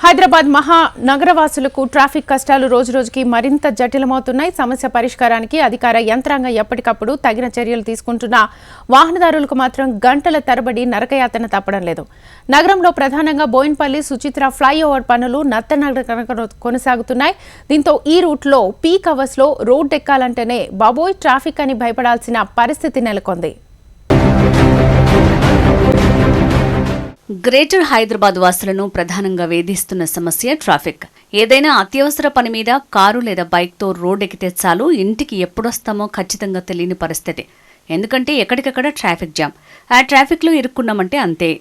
Hyderabad మహానగరవాసులకు traffic కష్టాలు రోజురోజుకి మరింత జటిలమవుతున్నాయి. సమస్య పరిష్కారానికి అధికార యంత్రాంగం ఎప్పటికప్పుడు తగిన చర్యలు తీసుకుంటున్నా వాహనదారులకు మాత్రం గంటల తరబడి నరకయాతన తప్పడం లేదు. నగరంలో ప్రధానంగా బోయిన్పల్లి సుచిత్ర ఫ్లైఓవర్ పనులు నత్తనడకన కొనసాగుతున్నాయి. దీంతో ఈ రూట్లో పీక్ అవర్స్ లో రోడ్డు ఎక్కాలంటేనే బాబోయ్ ట్రాఫిక్ అని భయపడాల్సిన పరిస్థితి నెలకొంది. గ్రేటర్ హైదరాబాద్ వాసులను ప్రధానంగా వేధిస్తున్న సమస్య ట్రాఫిక్. ఏదైనా అత్యవసర పని మీద కారు లేదా బైక్తో రోడ్డెక్కితే చాలు ఇంటికి ఎప్పుడొస్తామో ఖచ్చితంగా తెలియని పరిస్థితి. ఎందుకంటే ఎక్కడికక్కడ ట్రాఫిక్ జామ్. ఆ ట్రాఫిక్లో ఇరుక్కున్నామంటే అంతే,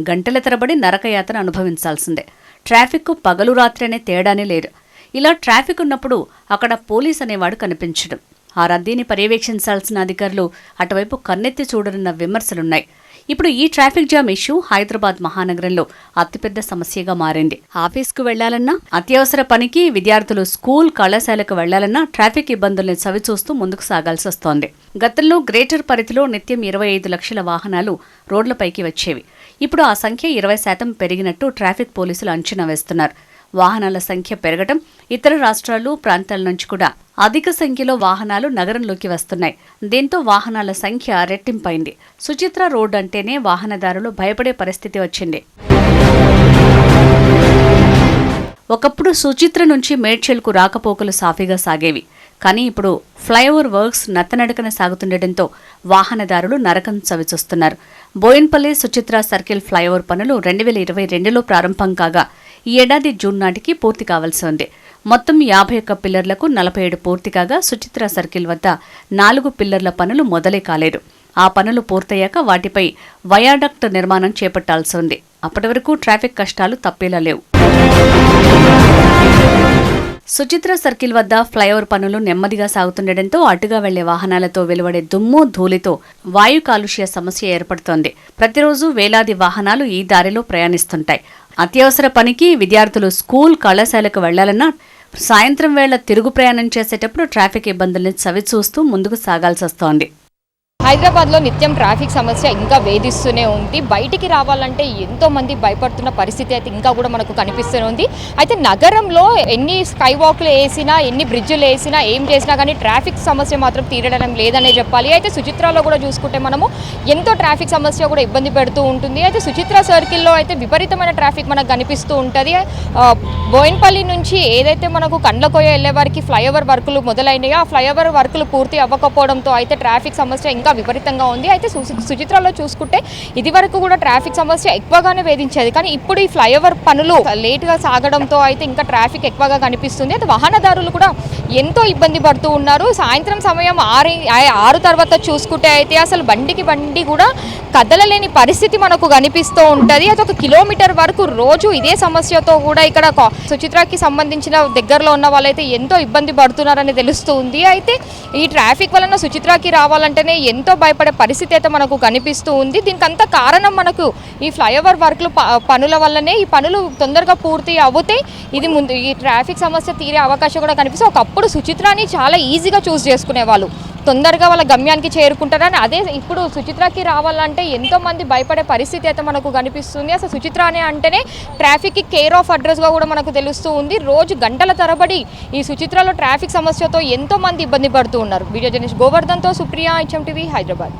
గంటల తరబడి నరకయాతన అనుభవించాల్సిందే. ట్రాఫిక్ పగలు రాత్రి అనే తేడానే లేదు. ఇలా ట్రాఫిక్ ఉన్నప్పుడు అక్కడ పోలీస్ అనేవాడు కనిపించడం, ఆ రద్దీని పర్యవేక్షించాల్సిన అధికారులు అటువైపు కన్నెత్తి చూడనున్న విమర్శలున్నాయి. ఇప్పుడు ఈ ట్రాఫిక్ జామ్ ఇష్యూ హైదరాబాద్ మహానగరంలో అతిపెద్ద సమస్యగా మారింది. ఆఫీస్కు వెళ్లాలన్నా, అత్యవసర పనికి, విద్యార్థులు స్కూల్ కళాశాలకు వెళ్లాలన్నా ట్రాఫిక్ ఇబ్బందుల్ని చవిచూస్తూ ముందుకు సాగాల్సి వస్తోంది. గతంలో గ్రేటర్ పరిధిలో నిత్యం 25 లక్షల వాహనాలు రోడ్లపైకి వచ్చేవి. ఇప్పుడు ఆ సంఖ్య 20% పెరిగినట్టు ట్రాఫిక్ పోలీసులు అంచనా వేస్తున్నారు. వాహనాల సంఖ్య పెరగటం, ఇతర రాష్ట్రాలు, ప్రాంతాల నుంచి కూడా అధిక సంఖ్యలో వాహనాలు నగరంలోకి వస్తున్నాయి. దీంతో వాహనాల సంఖ్య రెట్టింపైంది. సుచిత్ర రోడ్ అంటేనే వాహనదారులు భయపడే పరిస్థితి వచ్చింది. ఒకప్పుడు సుచిత్ర నుంచి మేడ్చల్కు రాకపోకలు సాఫీగా సాగేవి. కానీ ఇప్పుడు ఫ్లైఓవర్ వర్క్స్ నత్తనడకన సాగుతుండటంతో వాహనదారులు నరకం చవిచూస్తున్నారు. బోయిన్పల్లి సుచిత్ర సర్కిల్ ఫ్లైఓవర్ పనులు 2022లో ప్రారంభం కాగా ఈ ఏడాది జూన్ నాటికి పూర్తి కావాల్సి ఉంది. మొత్తం 51 పిల్లర్లకు 47 పూర్తి కాగా సుచిత్ర సర్కిల్ వద్ద 4 పిల్లర్ల పనులు మొదలే కాలేదు. ఆ పనులు పూర్తయ్యాక వాటిపై వయాడక్ట్ నిర్మాణం చేపట్టాల్సి ఉంది. అప్పటి వరకు ట్రాఫిక్ కష్టాలు తప్పేలా లేవు. సుచిత్ర సర్కిల్ వద్ద ఫ్లైఓవర్ పనులు నెమ్మదిగా సాగుతుండటంతో అటుగా వెళ్లే వాహనాలతో వెలువడే దుమ్ము, ధూళితో వాయు కాలుష్య సమస్య ఏర్పడుతోంది. ప్రతిరోజు వేలాది వాహనాలు ఈ దారిలో ప్రయాణిస్తుంటాయి. అత్యవసర పనికి, విద్యార్థులు స్కూల్ కళాశాలకు వెళ్లాలన్నా, సాయంత్రం వేళ తిరుగు ప్రయాణం చేసేటప్పుడు ట్రాఫిక్ ఇబ్బందుల్ని చవిచూస్తూ ముందుకు సాగాల్సి వస్తోంది. హైదరాబాద్లో నిత్యం ట్రాఫిక్ సమస్య ఇంకా వేధిస్తూనే ఉంది. బయటికి రావాలంటే ఎంతో మంది భయపడుతున్న పరిస్థితి అయితే ఇంకా కూడా మనకు కనిపిస్తూనే ఉంది. అయితే నగరంలో ఎన్ని స్కై వాక్లు వేసినా, ఎన్ని బ్రిడ్జులు వేసినా, ఏం చేసినా కానీ ట్రాఫిక్ సమస్య మాత్రం తీరడం లేదనే చెప్పాలి. అయితే సుచిత్రలో కూడా చూసుకుంటే మనము ఎంతో ట్రాఫిక్ సమస్య కూడా ఇబ్బంది పెడుతూ ఉంటుంది. అయితే సుచిత్ర సర్కిల్లో అయితే విపరీతమైన ట్రాఫిక్ మనకు కనిపిస్తూ ఉంటుంది. బోయిన్పల్లి నుంచి ఏదైతే మనకు కండ్లకోయ వెళ్లే వారికి ఫ్లైఓవర్ వర్కులు మొదలైనాయో ఆ ఫ్లైఓవర్ వర్కులు పూర్తి అవ్వకపోవడంతో అయితే ట్రాఫిక్ సమస్య ఇంకా విపరీతంగా ఉంది. అయితే సుచిత్రలో చూసుకుంటే ఇది వరకు కూడా ట్రాఫిక్ సమస్య ఎక్కువగానే వేధించేది. కానీ ఇప్పుడు ఈ ఫ్లైఓవర్ పనులు లేటుగా సాగడంతో అయితే ఇంకా ట్రాఫిక్ ఎక్కువగా కనిపిస్తుంది. అయితే వాహనదారులు కూడా ఎంతో ఇబ్బంది పడుతూ ఉన్నారు. సాయంత్రం సమయం 6 తర్వాత చూసుకుంటే అయితే అసలు బండి కూడా కదలలేని పరిస్థితి మనకు కనిపిస్తూ ఉంటుంది. అది 1 కిలోమీటర్ వరకు రోజు ఇదే సమస్యతో కూడా ఇక్కడ సుచిత్రకి సంబంధించిన దగ్గరలో ఉన్న వాళ్ళైతే ఎంతో ఇబ్బంది పడుతున్నారని తెలుస్తూ ఉంది. అయితే ఈ ట్రాఫిక్ వలన సుచిత్రకి రావాలంటేనే ఎంతో భయపడే పరిస్థితి అయితే మనకు కనిపిస్తూ ఉంది. దీనికంతా కారణం మనకు ఈ ఫ్లైఓవర్ వర్క్లు పనుల వల్లనే. ఈ పనులు తొందరగా పూర్తి అవుతాయి, ఇది ముందు ఈ ట్రాఫిక్ సమస్య తీరే అవకాశం కూడా కనిపిస్తుంది. ఒకప్పుడు సుచిత్రాని చాలా ఈజీగా చూస్ చేసుకునేవాళ్ళు, తొందరగా వాళ్ళ గమ్యానికి చేరుకుంటారని. అదే ఇప్పుడు సుచిత్రకి రావాలంటే ఎంతో మంది భయపడే పరిస్థితి అయితే మనకు కనిపిస్తుంది. అసలు సుచిత్ర అంటేనే ట్రాఫిక్కి కేర్ ఆఫ్ అడ్రస్గా కూడా మనకు తెలుస్తూ ఉంది. రోజు గంటల తరబడి ఈ సుచిత్రలో ట్రాఫిక్ సమస్యతో ఎంతో మంది ఇబ్బంది పడుతూ ఉన్నారు. వీడియో జర్నలిస్ట్ గోవర్ధన్తో సుప్రియ, HM TV, హైదరాబాద్.